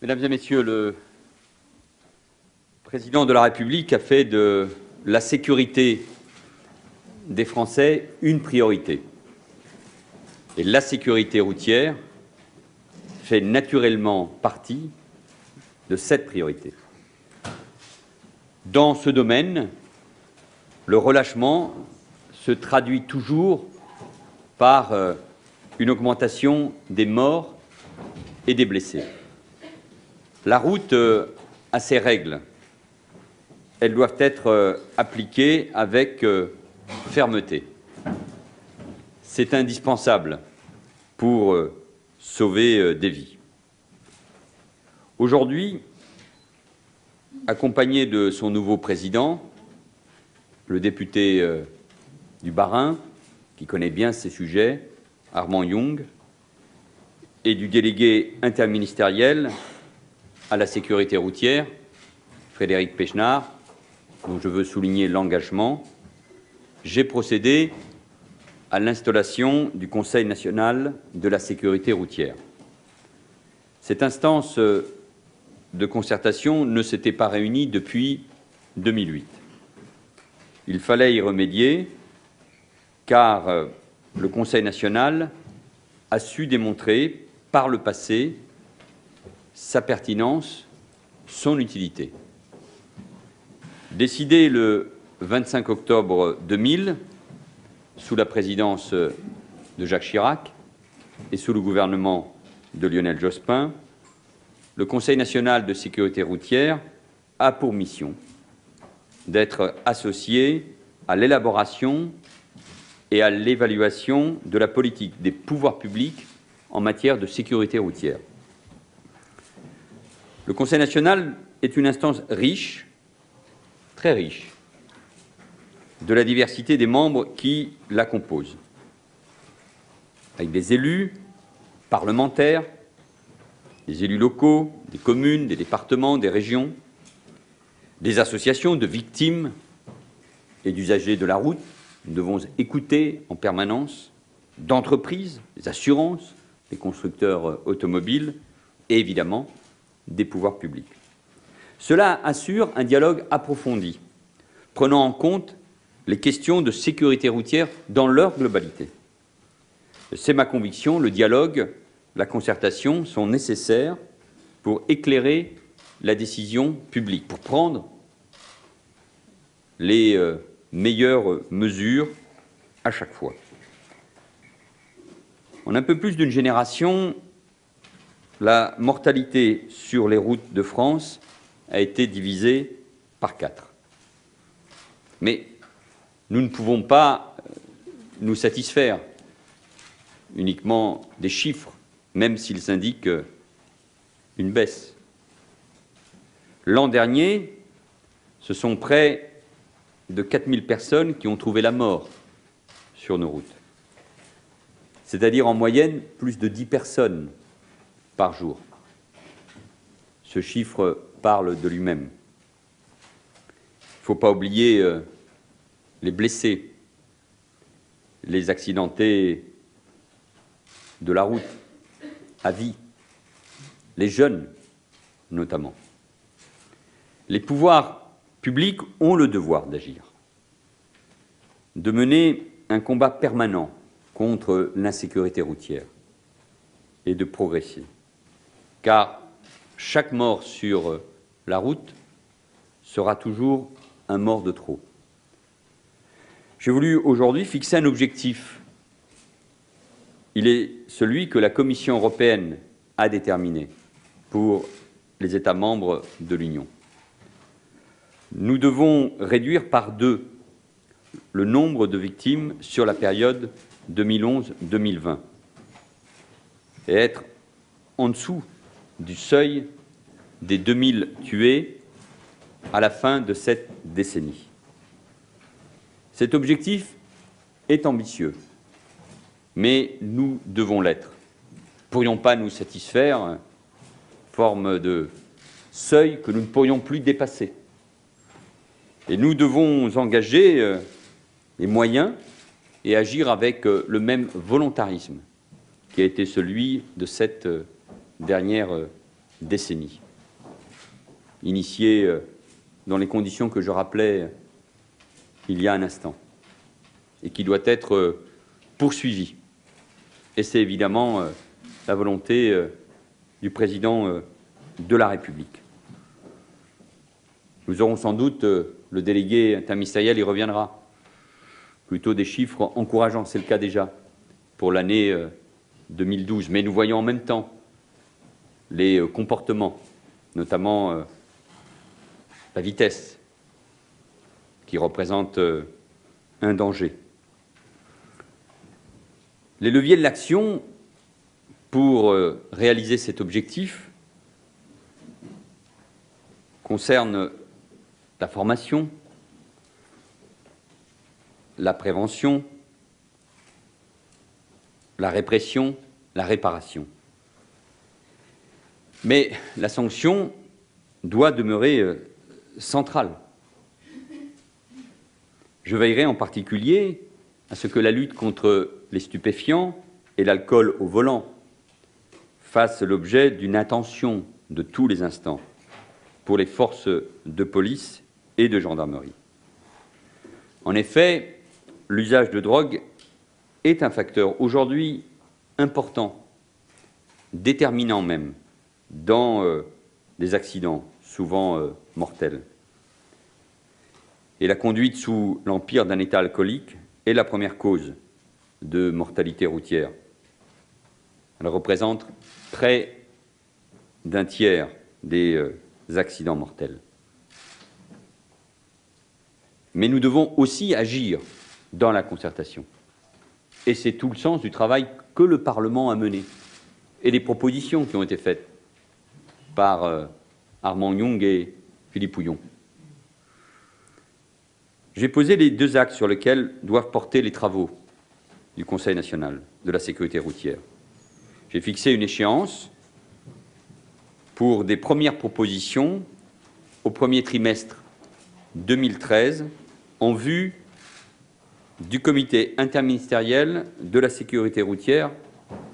Mesdames et Messieurs, le Président de la République a fait de la sécurité des Français une priorité. Et la sécurité routière fait naturellement partie de cette priorité. Dans ce domaine, le relâchement se traduit toujours par une augmentation des morts et des blessés. La route a ses règles. Elles doivent être appliquées avec fermeté. C'est indispensable pour sauver des vies. Aujourd'hui, accompagné de son nouveau président, le député du Bas-Rhin, qui connaît bien ces sujets, Armand Young, et du délégué interministériel à la sécurité routière, Frédéric Pechnard, dont je veux souligner l'engagement, j'ai procédé à l'installation du Conseil national de la sécurité routière. Cette instance de concertation ne s'était pas réunie depuis 2008. Il fallait y remédier car le Conseil national a su démontrer par le passé sa pertinence, son utilité. Décidé le 25 octobre 2000, sous la présidence de Jacques Chirac et sous le gouvernement de Lionel Jospin, le Conseil national de sécurité routière a pour mission d'être associé à l'élaboration et à l'évaluation de la politique des pouvoirs publics en matière de sécurité routière. Le Conseil national est une instance riche, très riche, de la diversité des membres qui la composent, avec des élus, parlementaires, des élus locaux, des communes, des départements, des régions, des associations de victimes et d'usagers de la route, nous devons écouter en permanence, d'entreprises, des assurances, des constructeurs automobiles et évidemment des pouvoirs publics. Cela assure un dialogue approfondi, prenant en compte les questions de sécurité routière dans leur globalité. C'est ma conviction, le dialogue, la concertation sont nécessaires pour éclairer la décision publique, pour prendre les meilleures mesures à chaque fois. En un peu plus d'une génération, la mortalité sur les routes de France a été divisée par 4. Mais nous ne pouvons pas nous satisfaire uniquement des chiffres, même s'ils indiquent une baisse. L'an dernier, ce sont près de 4000 personnes qui ont trouvé la mort sur nos routes, c'est-à-dire en moyenne plus de 10 personnes par jour. Ce chiffre parle de lui-même. Il ne faut pas oublier les blessés, les accidentés de la route à vie, les jeunes notamment. Les pouvoirs publics ont le devoir d'agir, de mener un combat permanent contre l'insécurité routière et de progresser, car chaque mort sur la route sera toujours un mort de trop. J'ai voulu aujourd'hui fixer un objectif. Il est celui que la Commission européenne a déterminé pour les États membres de l'Union. Nous devons réduire par 2 le nombre de victimes sur la période 2011-2020 et être en dessous du seuil des 2000 tués à la fin de cette décennie. Cet objectif est ambitieux, mais nous devons l'être. Nous ne pourrions pas nous satisfaire, forme de seuil que nous ne pourrions plus dépasser. Et nous devons engager les moyens et agir avec le même volontarisme qui a été celui de cette dernière décennies, initié dans les conditions que je rappelais il y a un instant, et qui doit être poursuivi. Et c'est évidemment la volonté du président de la République. Nous aurons sans doute, le délégué interministériel y reviendra, plutôt des chiffres encourageants, c'est le cas déjà pour l'année 2012, mais nous voyons en même temps les comportements, notamment la vitesse, qui représente un danger. Les leviers de l'action pour réaliser cet objectif concernent la formation, la prévention, la répression, la réparation. Mais la sanction doit demeurer centrale. Je veillerai en particulier à ce que la lutte contre les stupéfiants et l'alcool au volant fasse l'objet d'une attention de tous les instants pour les forces de police et de gendarmerie. En effet, l'usage de drogue est un facteur aujourd'hui important, déterminant même, dans des accidents souvent mortels. Et la conduite sous l'empire d'un état alcoolique est la première cause de mortalité routière. Elle représente près d'un tiers des accidents mortels. Mais nous devons aussi agir dans la concertation. Et c'est tout le sens du travail que le Parlement a mené et des propositions qui ont été faites par Armand Young et Philippe Houillon. J'ai posé les deux axes sur lesquels doivent porter les travaux du Conseil national de la sécurité routière. J'ai fixé une échéance pour des premières propositions au premier trimestre 2013 en vue du comité interministériel de la sécurité routière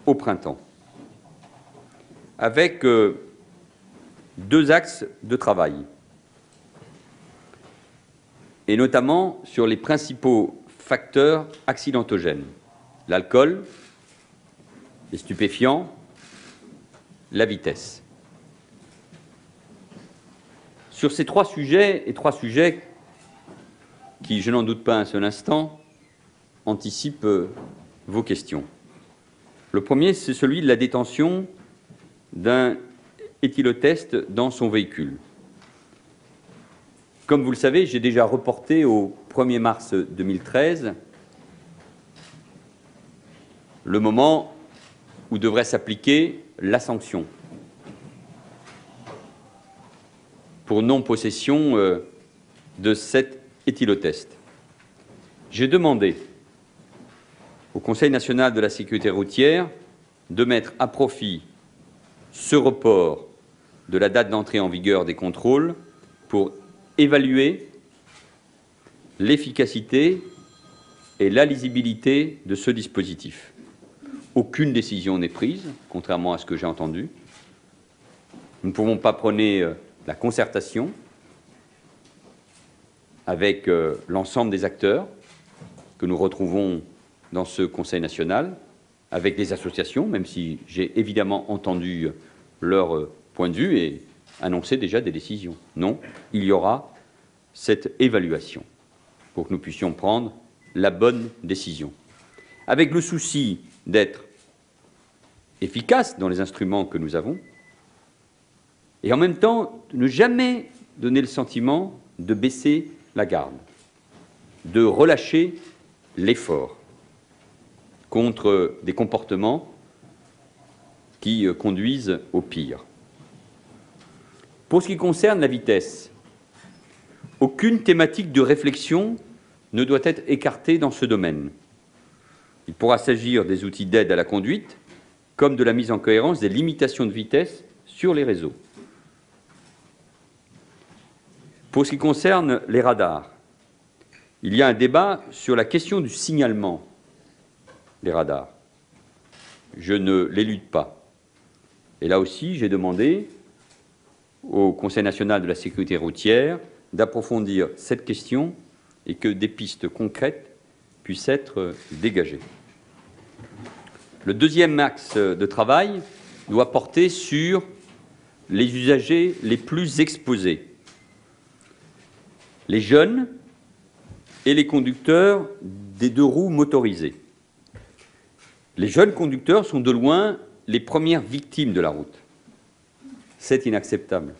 au printemps, avec deux axes de travail, et notamment sur les principaux facteurs accidentogènes, l'alcool, les stupéfiants, la vitesse. Sur ces trois sujets qui, je n'en doute pas un seul instant, anticipent vos questions. Le premier, c'est celui de la détention d'un éthylotest dans son véhicule. Comme vous le savez, j'ai déjà reporté au 1er mars 2013 le moment où devrait s'appliquer la sanction pour non-possession de cet éthylotest. J'ai demandé au Conseil national de la sécurité routière de mettre à profit ce report de la date d'entrée en vigueur des contrôles pour évaluer l'efficacité et la lisibilité de ce dispositif. Aucune décision n'est prise, contrairement à ce que j'ai entendu. Nous ne pouvons pas prôner la concertation avec l'ensemble des acteurs que nous retrouvons dans ce Conseil national, avec les associations, même si j'ai évidemment entendu leur point de vue et annoncé déjà des décisions. Non, il y aura cette évaluation pour que nous puissions prendre la bonne décision, avec le souci d'être efficace dans les instruments que nous avons, et en même temps de ne jamais donner le sentiment de baisser la garde, de relâcher l'effort contre des comportements qui conduisent au pire. Pour ce qui concerne la vitesse, aucune thématique de réflexion ne doit être écartée dans ce domaine. Il pourra s'agir des outils d'aide à la conduite, comme de la mise en cohérence des limitations de vitesse sur les réseaux. Pour ce qui concerne les radars, il y a un débat sur la question du signalement des radars. Je ne l'élude pas. Et là aussi, j'ai demandé au Conseil national de la sécurité routière d'approfondir cette question et que des pistes concrètes puissent être dégagées. Le deuxième axe de travail doit porter sur les usagers les plus exposés, les jeunes et les conducteurs des deux roues motorisées. Les jeunes conducteurs sont de loin les premières victimes de la route. C'est inacceptable.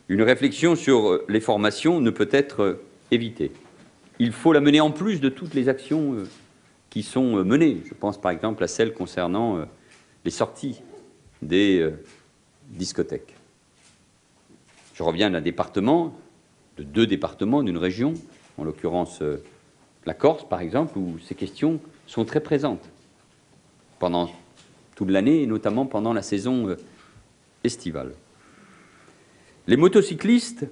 Une réflexion sur les formations ne peut être évitée. Il faut la mener en plus de toutes les actions qui sont menées. Je pense par exemple à celle concernant les sorties des discothèques. Je reviens d'un département, de deux départements, d'une région, en l'occurrence la Corse par exemple, où ces questions sont très présentes pendant toute l'année et notamment pendant la saison estivale. Les motocyclistes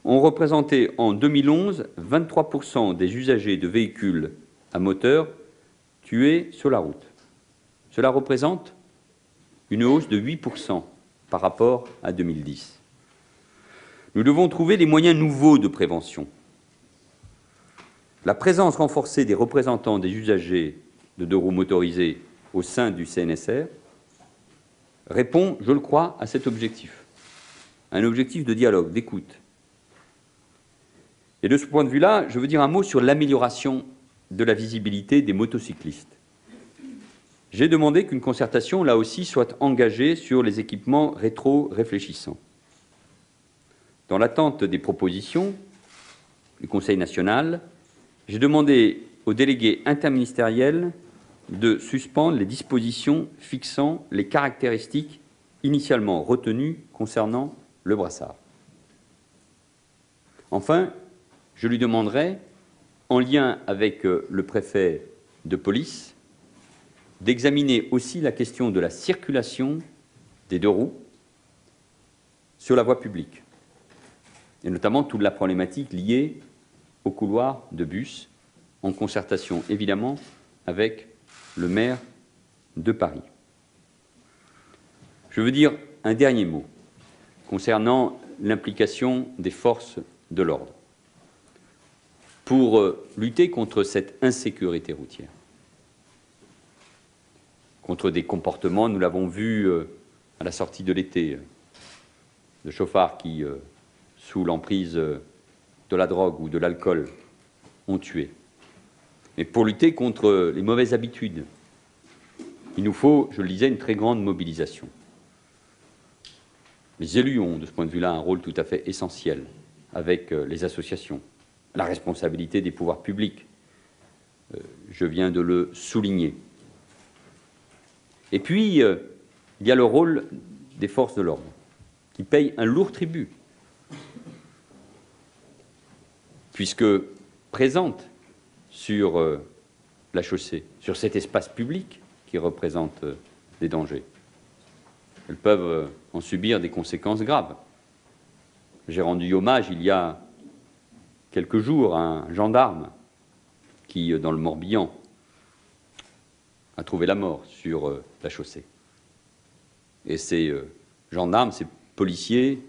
ont représenté en 2011 23% des usagers de véhicules à moteur tués sur la route. Cela représente une hausse de 8% par rapport à 2010. Nous devons trouver des moyens nouveaux de prévention. La présence renforcée des représentants des usagers de deux roues motorisées au sein du CNSR répond, je le crois, à cet objectif. Un objectif de dialogue, d'écoute. Et de ce point de vue-là, je veux dire un mot sur l'amélioration de la visibilité des motocyclistes. J'ai demandé qu'une concertation, là aussi, soit engagée sur les équipements rétro-réfléchissants. Dans l'attente des propositions du Conseil national, j'ai demandé aux délégués interministériels de suspendre les dispositions fixant les caractéristiques initialement retenues concernant le brassard. Enfin, je lui demanderai, en lien avec le préfet de police, d'examiner aussi la question de la circulation des deux roues sur la voie publique, et notamment toute la problématique liée au couloir de bus, en concertation évidemment avec le maire de Paris. Je veux dire un dernier mot concernant l'implication des forces de l'ordre pour lutter contre cette insécurité routière, contre des comportements, nous l'avons vu à la sortie de l'été, de chauffards qui, sous l'emprise de la drogue ou de l'alcool, ont tué. Mais pour lutter contre les mauvaises habitudes, il nous faut, je le disais, une très grande mobilisation. Les élus ont, de ce point de vue-là, un rôle tout à fait essentiel avec les associations, la responsabilité des pouvoirs publics. Je viens de le souligner. Et puis, il y a le rôle des forces de l'ordre, qui payent un lourd tribut, puisque présentes sur la chaussée, sur cet espace public qui représente des dangers. Elles peuvent en subir des conséquences graves. J'ai rendu hommage il y a quelques jours à un gendarme qui, dans le Morbihan, a trouvé la mort sur la chaussée. Et ces gendarmes, ces policiers,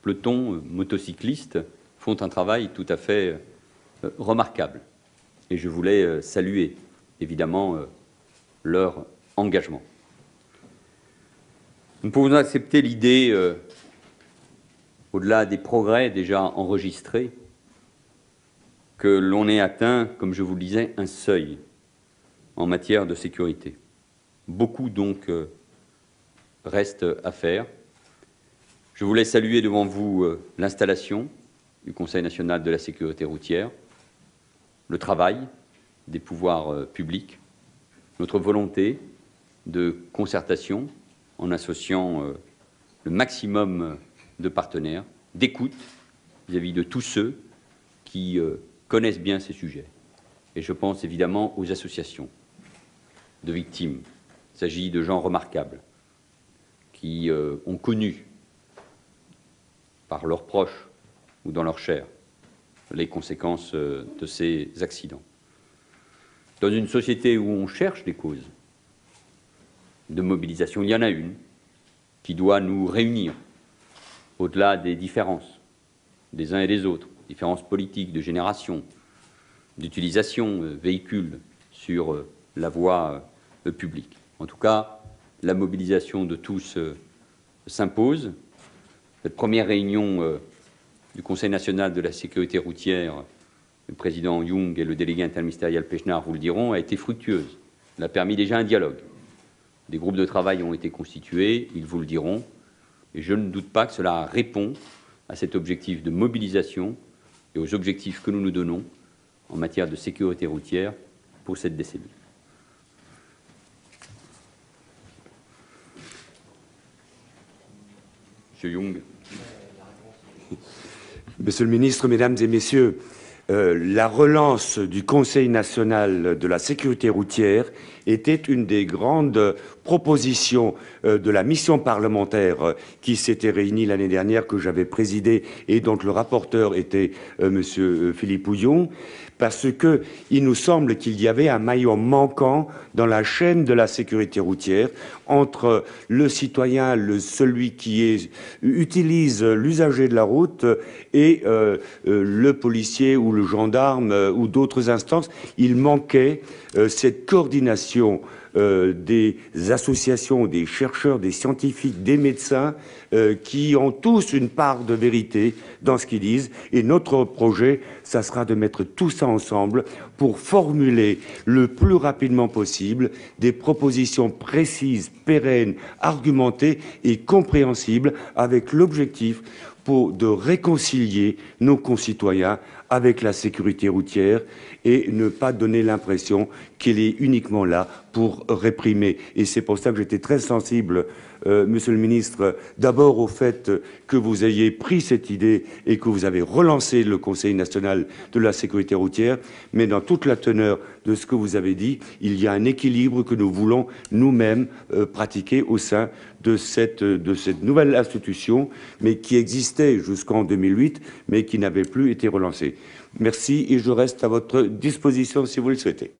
pelotons, motocyclistes font un travail tout à fait remarquable. Et je voulais saluer, évidemment, leur engagement. Nous pouvons accepter l'idée, au-delà des progrès déjà enregistrés, que l'on ait atteint, comme je vous le disais, un seuil en matière de sécurité. Beaucoup, donc, reste à faire. Je voulais saluer devant vous l'installation du Conseil national de la sécurité routière, le travail des pouvoirs publics, notre volonté de concertation en associant le maximum de partenaires, d'écoute vis-à-vis de tous ceux qui connaissent bien ces sujets. Et je pense évidemment aux associations de victimes. Il s'agit de gens remarquables qui ont connu par leurs proches ou dans leur chair les conséquences de ces accidents. Dans une société où on cherche des causes de mobilisation, il y en a une qui doit nous réunir au-delà des différences des uns et des autres, différences politiques, de génération, d'utilisation, véhicules sur la voie publique. En tout cas, la mobilisation de tous s'impose. Cette première réunion du Conseil national de la sécurité routière, le président Young et le délégué interministériel Pechnard vous le diront, a été fructueuse. Elle a permis déjà un dialogue. Des groupes de travail ont été constitués, ils vous le diront, et je ne doute pas que cela répond à cet objectif de mobilisation et aux objectifs que nous nous donnons en matière de sécurité routière pour cette décennie. Monsieur Young. Monsieur le ministre, Mesdames et Messieurs, la relance du Conseil national de la sécurité routière était une des grandes propositions de la mission parlementaire qui s'était réunie l'année dernière, que j'avais présidée et dont le rapporteur était Monsieur Philippe Houillon, parce qu'il nous semble qu'il y avait un maillon manquant dans la chaîne de la sécurité routière entre le citoyen, celui qui utilise l'usager de la route et le policier ou le gendarme ou d'autres instances. Il manquait cette coordination des associations, des chercheurs, des scientifiques, des médecins qui ont tous une part de vérité dans ce qu'ils disent. Et notre projet, ça sera de mettre tout ça ensemble pour formuler le plus rapidement possible des propositions précises, pérennes, argumentées et compréhensibles, avec l'objectif de réconcilier nos concitoyens avec la sécurité routière et ne pas donner l'impression qu'elle est uniquement là pour réprimer. Et c'est pour ça que j'étais très sensible, Monsieur le ministre, d'abord au fait que vous ayez pris cette idée et que vous avez relancé le Conseil national de la sécurité routière, mais dans toute la teneur de ce que vous avez dit, il y a un équilibre que nous voulons nous-mêmes pratiquer au sein de cette nouvelle institution, mais qui existait jusqu'en 2008, mais qui n'avait plus été relancée. Merci et je reste à votre disposition si vous le souhaitez.